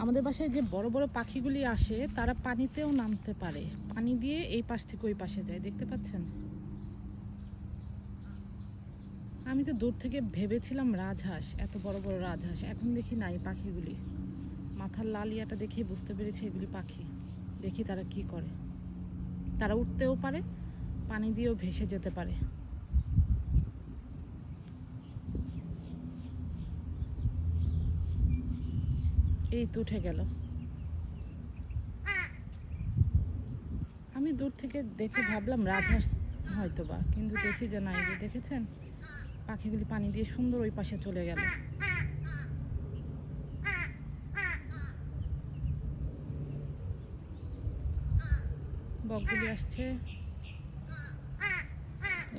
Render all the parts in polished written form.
আমাদের বাসায় যে বড় বড় পাখিগুলি আসে তারা পানিতেও নামতে পারে, পানি দিয়ে এই পাশ থেকে ওই পাশে যায়, দেখতে পাচ্ছেন? আমি তো দূর থেকে ভেবেছিলাম রাজহাঁস, এত বড় বড় রাজহাঁস, এখন দেখি নাই পাখিগুলি। মাথার লাল ইয়াটা দেখেই বুঝতে পেরেছি এগুলি পাখি। দেখি তারা কি করে। তারা উঠতেও পারে, পানি দিয়েও ভেসে যেতে পারে। এই তো উঠে গেল। আমি দূর থেকে দেখে ভাবলাম রাজহাঁস হয়তো বা, কিন্তু দেখি যে না, এই যে দেখেছেন পাখিগুলি পানি দিয়ে সুন্দর ওই পাশে চলে গেল। বকগুলি আসছে,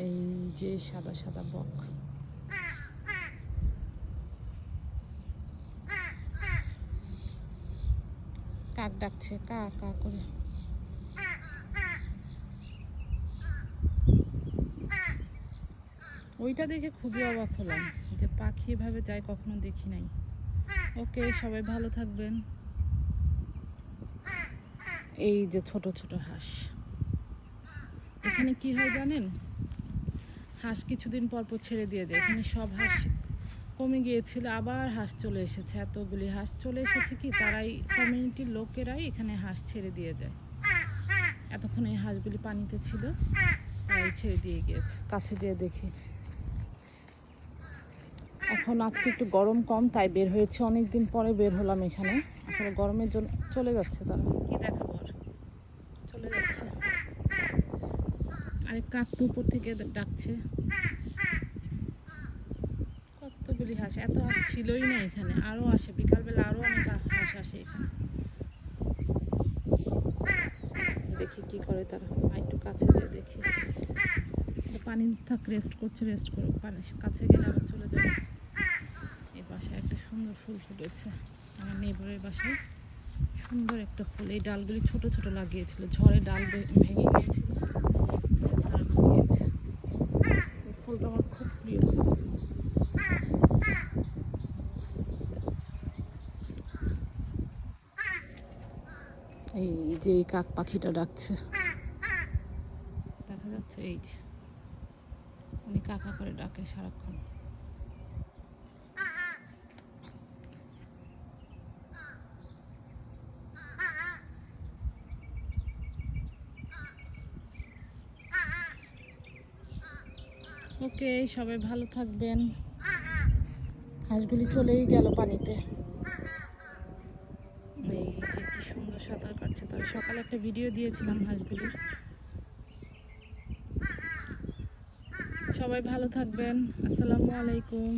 এই যে সাদা সাদা বক। কাক ডাকছে, কা কা করে। ওইটা দেখে খুবই অবাক হলাম যে পাখি এভাবে যায়, কখনো দেখি নাই। ওকে, সবাই ভালো থাকবেন। এই যে ছোট ছোট হাঁস, এখানে কি হয় জানেন, হাঁস কিছুদিন পর পর ছেড়ে দিয়ে যায়। এখানে সব হাঁস কমে গিয়েছিল, আবার হাঁস চলে এসেছে। এতগুলি হাঁস চলে এসেছে কি, তারাই কমিউনিটির লোকেরাই এখানে হাঁস ছেড়ে দিয়ে যায়। এতক্ষণ এই হাঁসগুলি পানিতে ছিল, তাই ছেড়ে দিয়ে গিয়েছে। কাছে যেয়ে দেখি। এখন আজকে একটু গরম কম, তাই বের হয়েছে, অনেকদিন পরে বের হলাম এখানে। আসলে গরমের জন্য চলে যাচ্ছে তারা। কি দেখাবো আর, চলে যাচ্ছে। আরেক কাক তো উপর থেকে ডাকছে। কতগুলি হাঁস, এত হাঁস ছিলই না এখানে, আরো আসে বিকালবেলা, আরো অনেক হাঁস আসে এখানে। দেখি কি করে তারা। একটু কাছে যেয়ে দেখি। পানি থাক, রেস্ট করছে, রেস্ট করুক, পানি কাছে গেলে আবার চলে যাবে। এই বাসায় একটা সুন্দর ফুল ফুটেছে, আমার নেইবারের বাসায় সুন্দর একটা ফুল। এই ডালগুলি ছোট ছোট লাগিয়েছিল, ঝড়ে ডাল ভেঙে গিয়েছিল, তারা লাগিয়েছে। এই ফুলটা আমার খুব প্রিয়। এই যে এই কাক পাখিটা ডাকছে, দেখা যাচ্ছে। এই যে উনি কাকা করে ডাকে সারাক্ষণ। ওকে, সবাই ভালো থাকবেন। হাঁসগুলি চলেই গেল পানিতে। এই যে কি সুন্দর সাঁতার কাটছে। তার সকালে একটা ভিডিও দিয়েছিলাম হাঁসগুলির। সবাই ভালো থাকবেন। আসসালামু আলাইকুম।